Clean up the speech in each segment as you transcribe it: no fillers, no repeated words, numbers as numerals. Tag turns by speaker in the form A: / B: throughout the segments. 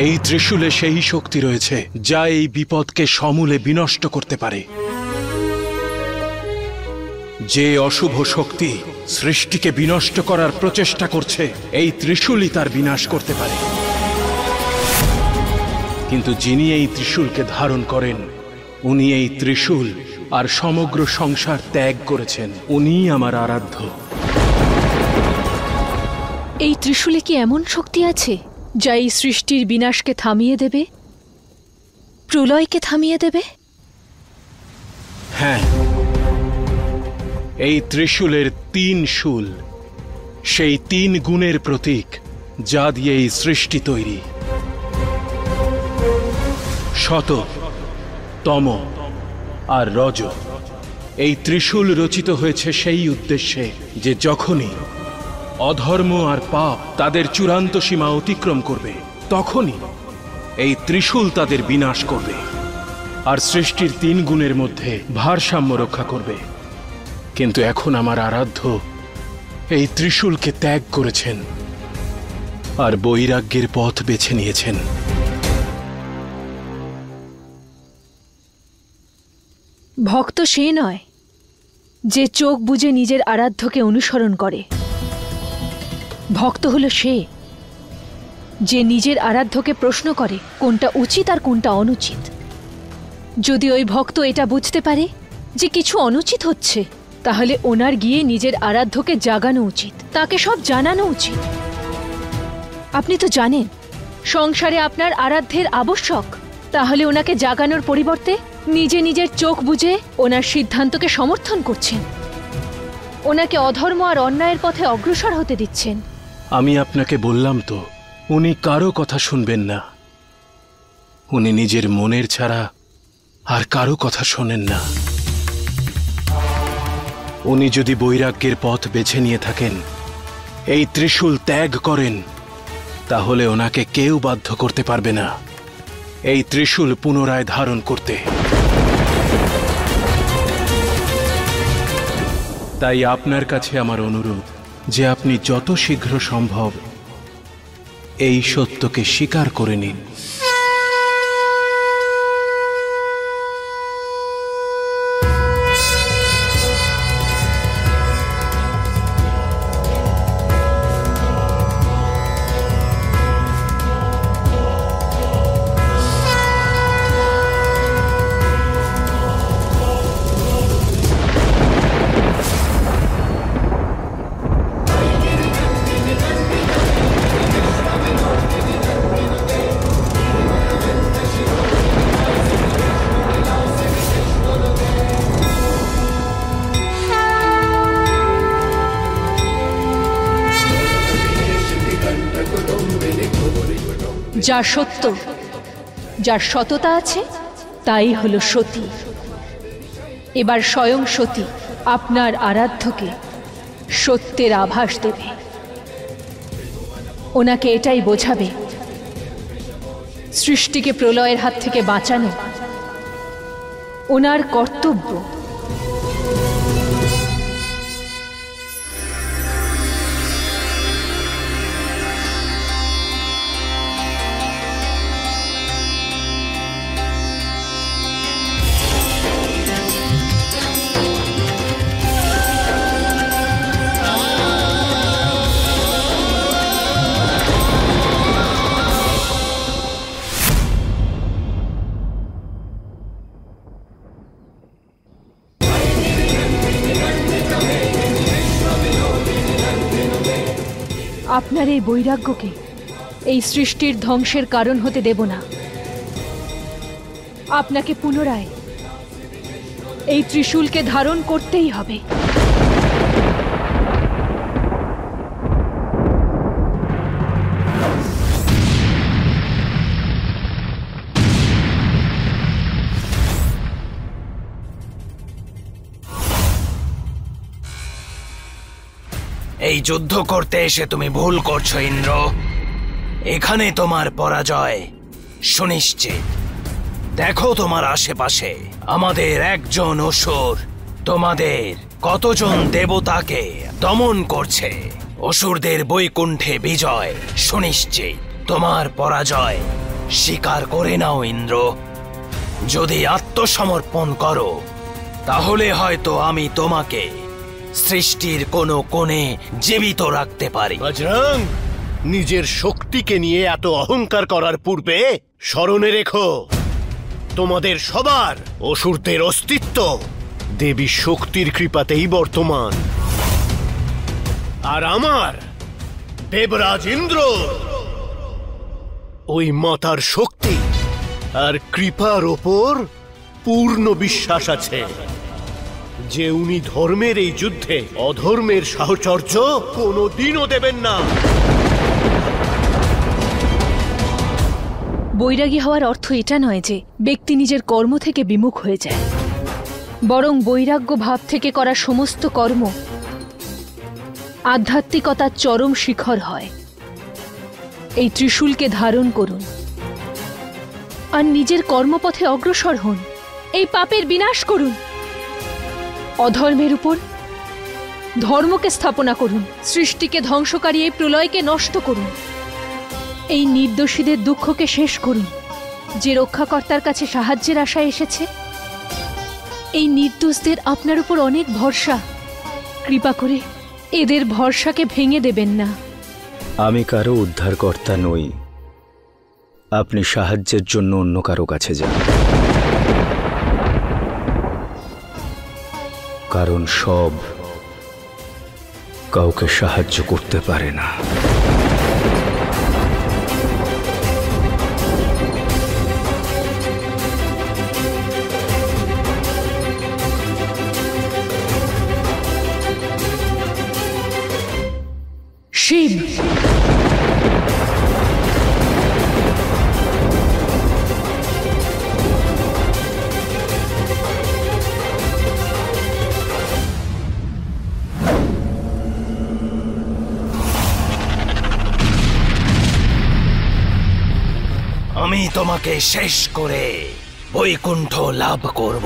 A: এই ত্রিশূলে সেই শক্তি রয়েছে যা এই বিপদকে সমূলে বিনষ্ট করতে পারে। যে অশুভ শক্তি সৃষ্টিকে বিনষ্ট করার প্রচেষ্টা করছে, এই ত্রিশূলই তার বিনাশ করতে পারে। কিন্তু যিনি এই ত্রিশূলকে ধারণ করেন, উনি এই ত্রিশূল আর সমগ্র সংসার ত্যাগ করেছেন। উনিই আমার আরাধ্য।
B: এই ত্রিশূলে কি এমন শক্তি আছে যা এই সৃষ্টির বিনাশকে থামিয়ে দেবে, প্রলয়কে থামিয়ে দেবে?
A: হ্যাঁ, এই ত্রিশূলের ৩ শূল সেই ৩ গুণের প্রতীক যা দিয়ে এই সৃষ্টি তৈরি। শত, তম আর রজ। এই ত্রিশূল রচিত হয়েছে সেই উদ্দেশ্যে যে যখনই অধর্ম আর পাপ তাদের চূড়ান্ত সীমা অতিক্রম করবে, তখনই এই ত্রিশূল তাদের বিনাশ করবে আর সৃষ্টির ৩ গুণের মধ্যে ভারসাম্য রক্ষা করবে। কিন্তু এখন আমার আরাধ্য এই ত্রিশূলকে ত্যাগ করেছেন আর বৈরাগ্যের পথ বেছে নিয়েছেন।
B: ভক্ত সে নয় যে চোখ বুজে নিজের আরাধ্যকে অনুসরণ করে। ভক্ত হলো সে যে নিজের আরাধ্যকে প্রশ্ন করে কোনটা উচিত আর কোনটা অনুচিত। যদি ওই ভক্ত এটা বুঝতে পারে যে কিছু অনুচিত হচ্ছে, তাহলে ওনার গিয়ে নিজের আরাধ্যকে জাগানো উচিত, তাকে সব জানানো উচিত। আপনি তো জানেন সংসারে আপনার আরাধ্যের আবশ্যক, তাহলে ওনাকে জাগানোর পরিবর্তে নিজে নিজের চোখ বুজে ওনার সিদ্ধান্তকে সমর্থন করছেন, ওনাকে অধর্ম আর অন্যায়ের পথে অগ্রসর হতে দিচ্ছেন।
A: আমি আপনাকে বললাম তো, উনি কারো কথা শুনবেন না। উনি নিজের মনের ছাড়া আর কারো কথা শোনেন না। উনি যদি বৈরাগ্যের পথ বেছে নিয়ে থাকেন, এই ত্রিশূল ত্যাগ করেন, তাহলে ওনাকে কেউ বাধ্য করতে পারবে না এই ত্রিশূল পুনরায় ধারণ করতে। তাই আপনার কাছে আমার অনুরোধ যে আপনি যত শীঘ্র সম্ভব এই সত্যকে স্বীকার করে নিন।
B: যা সত্য, যার সততা আছে, তাই হলো সতী। এবার স্বয়ং সতী আপনার আরাধ্যকে সত্যের আভাস দেবে। ওনাকে এটাই বোঝাবে সৃষ্টিকে প্রলয়ের হাত থেকে বাঁচানো ওনার কর্তব্য। আপনার এই বৈরাগ্যকে এই সৃষ্টির ধ্বংসের কারণ হতে দেব না। আপনাকে পুনরায় এই ত্রিশূলকে ধারণ করতেই হবে।
C: এই যুদ্ধ করতে এসে তুমি ভুল করছো ইন্দ্র। এখানে তোমার পরাজয় সুনিশ্চিত। দেখো তোমার আশেপাশে আমাদের একজন অসুর তোমাদের কতজন দেবতাকে দমন করছে। অসুরদের বৈকুণ্ঠে বিজয় সুনিশ্চিত। তোমার পরাজয় স্বীকার করে নাও ইন্দ্র, যদি আত্মসমর্পণ করো তাহলে হয়তো আমি তোমাকে সৃষ্টির কোনো কোণে জীবিত রাখতে পারি।
D: বজরং, নিজের শক্তিকে নিয়ে এত অহংকার করার পূর্বে স্মরণে রেখো, তোমাদের সবার অসুরদের অস্তিত্ব দেবী শক্তির কৃপাতেই বর্তমান। আর আমার দেবরাজ ইন্দ্র ওই মাতার শক্তি আর কৃপার ওপর পূর্ণ বিশ্বাস আছে যে উনি ধর্মের এই যুদ্ধে অধর্মের সাহচর্য কোনোদিনও দেবেন না।
B: বৈরাগী হওয়ার অর্থ এটা নয় যে ব্যক্তি নিজের কর্ম থেকে বিমুখ হয়ে যায়, বরং বৈরাগ্য ভাব থেকে করা সমস্ত কর্ম আধ্যাত্মিকতার চরম শিখর হয়। এই ত্রিশূলকে ধারণ করুন আর নিজের কর্মপথে অগ্রসর হন। এই পাপের বিনাশ করুন, অধর্মের উপর ধর্মকে স্থাপনা করুন, সৃষ্টিকে ধ্বংসকারী এই প্রলয়কে নষ্ট করুন। এই নির্দোষীদের দুঃখকে শেষ করুন যে রক্ষাকর্তার কাছে সাহায্যের আশায় এসেছে। এই নির্দোষদের আপনার উপর অনেক ভরসা, কৃপা করে এদের ভরসাকে ভেঙে দেবেন না।
E: আমি কারো উদ্ধারকর্তা নই, আপনি সাহায্যের জন্য অন্য কারো কাছে যান, কারণ সব কাউকে সাহায্য করতে পারে না।
B: শিব,
C: আমি তোমাকে শেষ করে বৈকুণ্ঠ লাভ করব।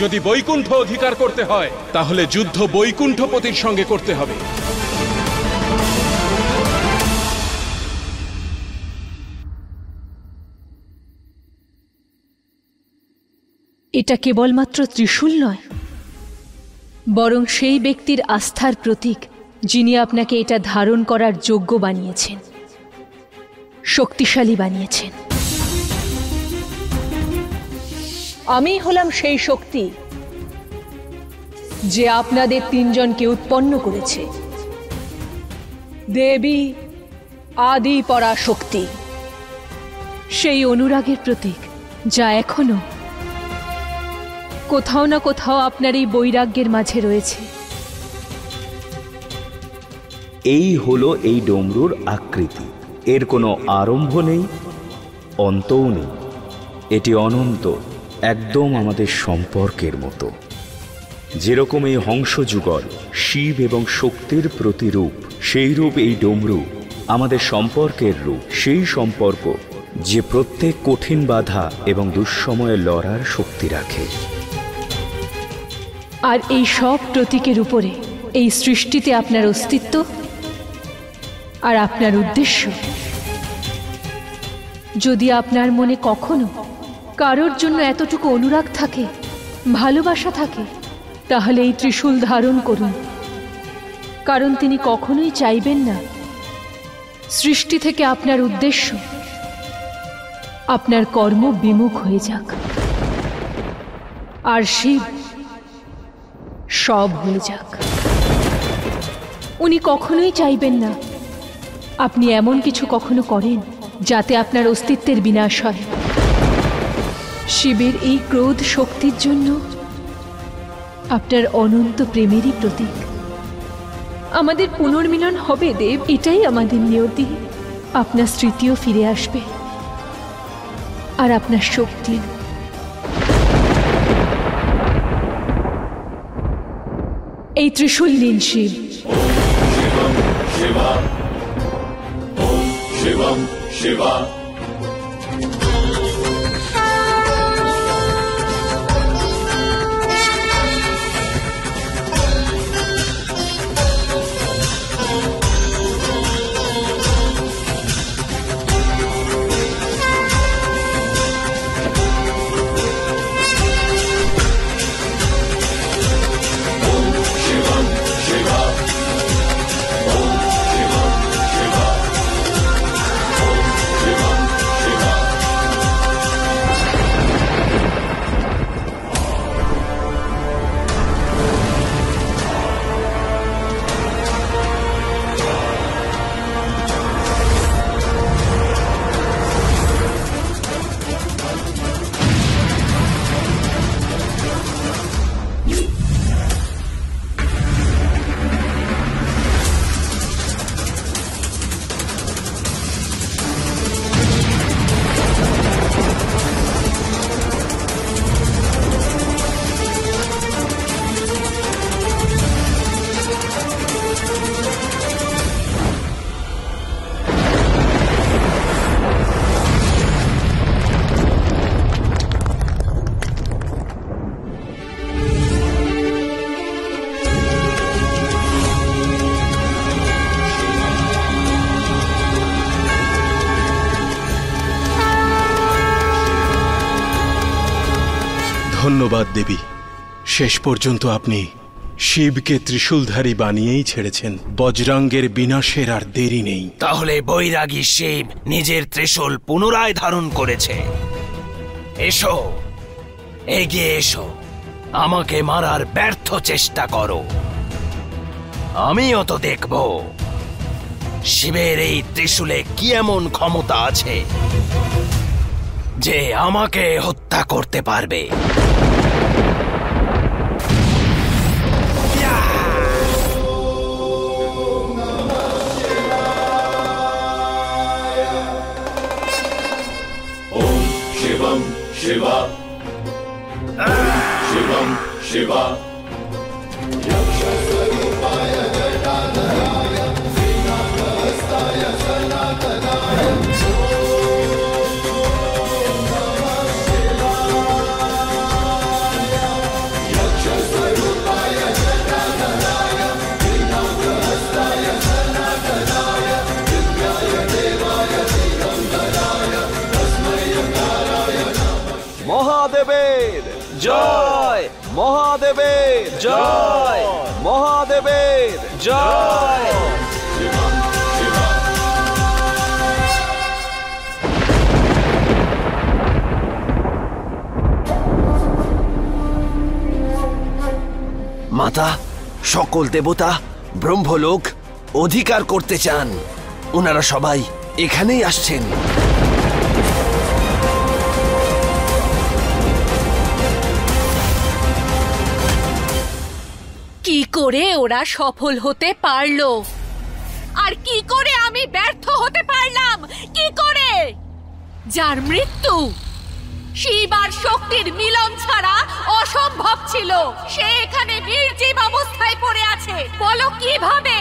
A: যদি বৈকুণ্ঠ অধিকার করতে হয় তাহলে যুদ্ধ বৈকুণ্ঠপতির সঙ্গে করতে হবে।
B: এটা কেবলমাত্র ত্রিশূল নয়, বরং সেই ব্যক্তির আস্থার প্রতীক যিনি আপনাকে এটা ধারণ করার যোগ্য বানিয়েছেন, শক্তিশালী বানিয়েছেন। আমি হলাম সেই শক্তি যে আপনাদের তিনজনকে উৎপন্ন করেছে, দেবী আদি পরাশক্তি, সেই অনুরাগের প্রতীক যা এখনো কোথাও না কোথাও আপনার এই বৈরাগ্যের মাঝে রয়েছে।
E: এই হলো এই ডমরুর আকৃতি। এর কোনো আরম্ভ নেই, অন্তও নেই। এটি অনন্ত, একদম আমাদের সম্পর্কের মতো। যেরকম এই হংসযুগল শিব এবং শক্তির প্রতিরূপ, সেই রূপ এই ডমরু আমাদের সম্পর্কের রূপ। সেই সম্পর্ক যে প্রত্যেক কঠিন বাধা এবং দুঃসময়ে লড়ার শক্তি রাখে।
B: আর এই সব প্রতীকের উপরে এই সৃষ্টিতে আপনার অস্তিত্ব আর আপনার উদ্দেশ্য। যদি আপনার মনে কখনো কারোর জন্য এতটুকু অনুরাগ থাকে, ভালোবাসা থাকে, তাহলে এই ত্রিশূল ধারণ করুন, কারণ তিনি কখনোই চাইবেন না সৃষ্টি থেকে আপনার উদ্দেশ্য, আপনার কর্ম বিমুখ হয়ে যাক। আর শিব সব হয়ে যাক। উনি কখনোই চাইবেন না আপনি এমন কিছু কখনো করেন যাতে আপনার অস্তিত্বের বিনাশ হয়। শিবের এই ক্রোধ শক্তির জন্য আপনার অনন্ত প্রেমেরই প্রতীক। আমাদের পুনর্মিলন হবে দেব, এটাই আমাদের নিয়তি। আপনার স্মৃতিও ফিরে আসবে আর আপনার শক্তি এই ত্রিশূল নিন শিব।
F: शिवं शिवा
A: ধন্যবাদ দেবী। শেষ পর্যন্ত আপনি শিবকে ত্রিশূলধারী বানিয়েই ছেড়েছেন। বজরঙ্গের বিনাশের আর দেরি নেই।
C: তাহলে বৈরাগী শিব নিজের ত্রিশূল পুনরায় ধারণ করেছে। এসো, এগিয়ে এসো, আমাকে মারার ব্যর্থ চেষ্টা করো। আমিও তো দেখব শিবের এই ত্রিশূলে কি এমন ক্ষমতা আছে যে আমাকে হত্যা করতে পারবে।
F: शिवं शिवा शिवं शिवा
G: মহাদেবের জয়, মহাদেবের জয়, মহাদেবের জয়।
H: মাতা, সকল দেবতা ব্রহ্মলোক অধিকার করতে চান। ওনারা সবাই এখানেই আসছেন।
B: কি করে ওরা সফল হতে পারলো, আর কি করে আমি ব্যর্থ হতে পারলাম? কি করে? যার মৃত্যু শিব আর শক্তির মিলন ছাড়া অসম্ভব ছিল, সে এখানে নির্জীব অবস্থায় পড়ে আছে। বলো কিভাবে?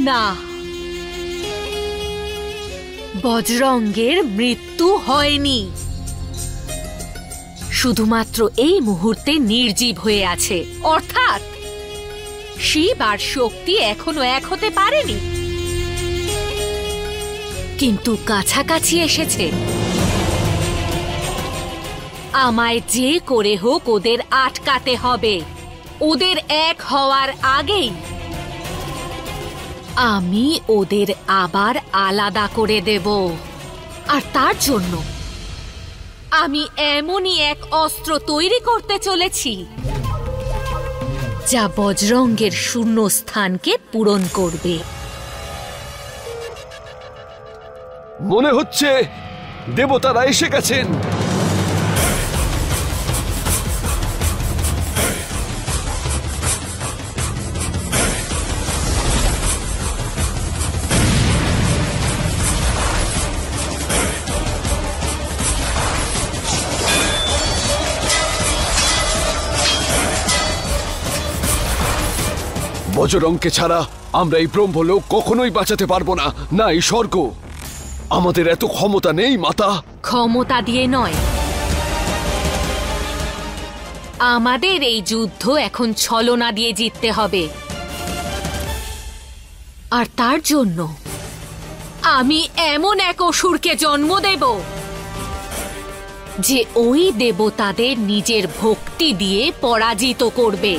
B: না, বজরঙ্গের মৃত্যু হয়নি, শুধুমাত্র এই মুহূর্তে নির্জীব হয়ে আছে। অর্থাৎ শিব আর শক্তি এখনো এক হতে পারেনি, কিন্তু কাছাকাছি এসেছে। আমায় যে করে হোক ওদের আটকাতে হবে। ওদের এক হওয়ার আগেই আমি ওদের আবার আলাদা করে দেব। আর তার জন্য আমি এমনই এক অস্ত্র তৈরি করতে চলেছি যা বজরঙ্গের শূন্য স্থানকে পূরণ করবে।
G: মনে হচ্ছে দেবতারা এসে গেছেন। বজরংকে ছাড়া আমরা এই ব্রহ্মলোক কখনোই বাঁচাতে পারবো না। না এই স্বর্গ। আমাদের এত ক্ষমতা নেই মাতা।
I: ক্ষমতা দিয়ে নয়, আমাদের এই যুদ্ধ এখন ছলনা দিয়ে জিততে হবে। আর তার জন্য আমি এমন এক অসুরকে জন্ম দেব যে ওই দেবতাদের নিজের ভক্তি দিয়ে পরাজিত করবে।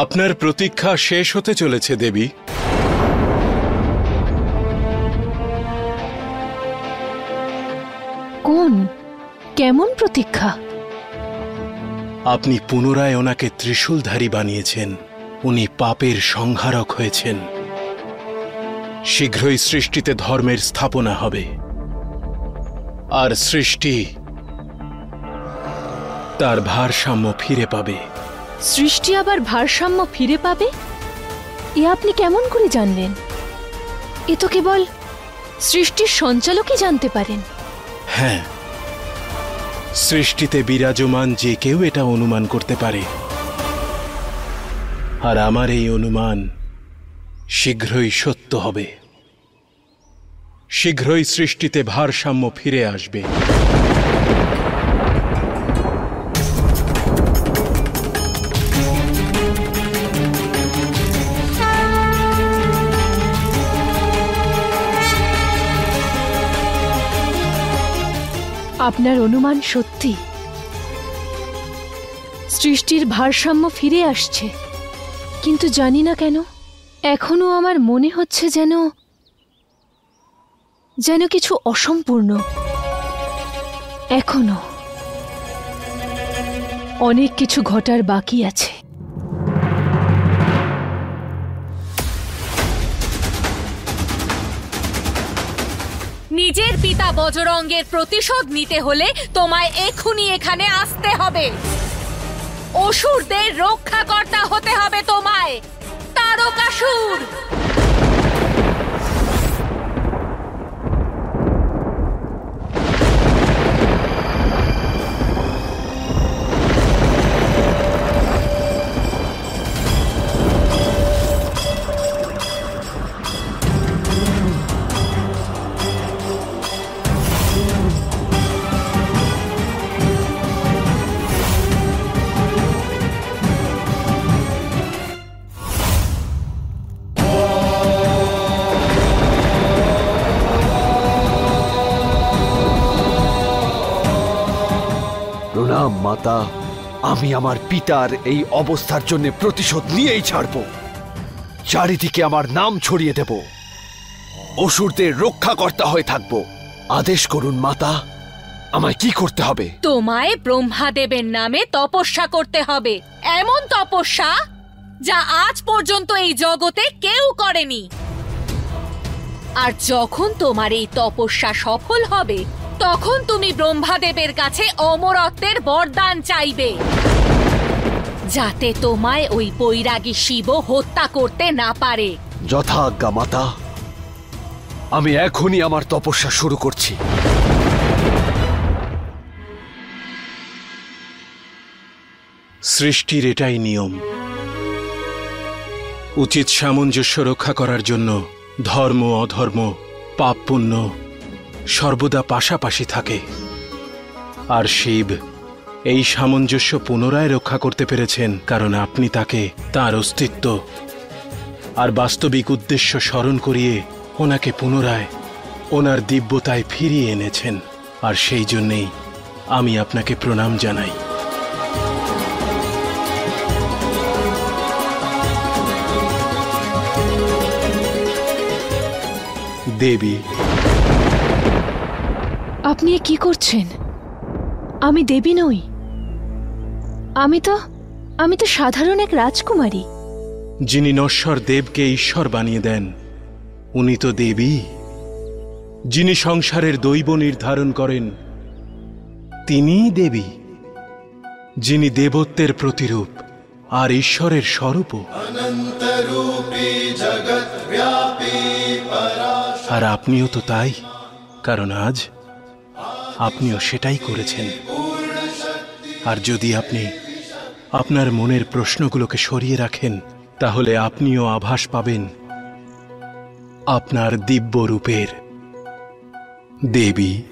A: আপনার প্রতীক্ষা শেষ হতে চলেছে দেবী।
B: কোন কেমন প্রতীক্ষা?
A: আপনি পুনরায় ওনাকে ত্রিশূলধারী বানিয়েছেন। উনি পাপের সংহারক হয়েছেন। শীঘ্রই সৃষ্টিতে ধর্মের স্থাপনা হবে, আর সৃষ্টি তার ভারসাম্য ফিরে পাবে।
B: সৃষ্টি আবার ভারসাম্য ফিরে পাবে? এ আপনি কেমন করে জানলেন? এ তো কেবল সৃষ্টির সঞ্চালকই জানতে পারেন।
A: হ্যাঁ, সৃষ্টিতে বিরাজমান যে কেউ এটা অনুমান করতে পারে, আর আমার এই অনুমান শীঘ্রই সত্য হবে। শীঘ্রই সৃষ্টিতে ভারসাম্য ফিরে আসবে।
B: আপনার অনুমান সত্যি, সৃষ্টির ভারসাম্য ফিরে আসছে। কিন্তু জানি না কেন এখনো আমার মনে হচ্ছে যেন কিছু অসম্পূর্ণ। এখনো অনেক কিছু ঘটার বাকি আছে।
I: নিজের পিতা বজরঙ্গের প্রতিশোধ নিতে হলে তোমায় এক্ষুনি এখানে আসতে হবে। অসুরদের রক্ষাকর্তা হতে হবে তোমায়, তারকাসুর।
G: প্রণাম মাতা। আমি আমার পিতার এই অবস্থার জন্য প্রতিশোধ নিয়েই ছাড়ব। চারিদিকে আমার নাম ছড়িয়ে দেব। অসুরদের রক্ষাকর্তা হয়ে থাকব। আদেশ করুন মাতা, আমায় কি করতে হবে?
I: তোমায় ব্রহ্মাদেবের নামে তপস্যা করতে হবে, এমন তপস্যা যা আজ পর্যন্ত এই জগতে কেউ করেনি। আর যখন তোমার এই তপস্যা সফল হবে, তখন তুমি ব্রহ্মাদেবের কাছে অমরত্বের বরদান চাইবে, যাতে তোমায় ওই বৈরাগী শিব হত্যা করতে না পারে।
G: যথাজ্ঞা মাতা, আমি এখনই আমার তপস্যা শুরু করছি।
A: সৃষ্টির এটাই নিয়ম। উচিত সামঞ্জস্য রক্ষা করার জন্য ধর্ম অধর্ম, পাপ পুণ্য সর্বদা পাশাপাশি থাকে। আর শিব এই সামঞ্জস্য পুনরায় রক্ষা করতে পেরেছেন, কারণ আপনি তাকে তার অস্তিত্ব আর বাস্তবিক উদ্দেশ্য স্মরণ করিয়ে ওনাকে পুনরায় ওনার দিব্যতায় ফিরিয়ে এনেছেন। আর সেই জন্যেই আমি আপনাকে প্রণাম জানাই। দেবী,
B: আপনি এ কি করছেন? আমি দেবী নই। আমি তো সাধারণ এক রাজকুমারী।
A: যিনি নশ্বর দেবকে ঈশ্বর বানিয়ে দেন, উনি তো দেবী। যিনি সংসারের দৈব নির্ধারণ করেন, তিনিই দেবী। যিনি দেবত্বের প্রতিরূপ আর ঈশ্বরের স্বরূপ। আর আপনিও তো তাই, কারণ আজ আপনিও সেটাই করেছেন। আর যদি আপনি আপনার মনের প্রশ্নগুলোকে সরিয়ে রাখেন, তাহলে আপনিও আভাস পাবেন আপনার দিব্য রূপের দেবী।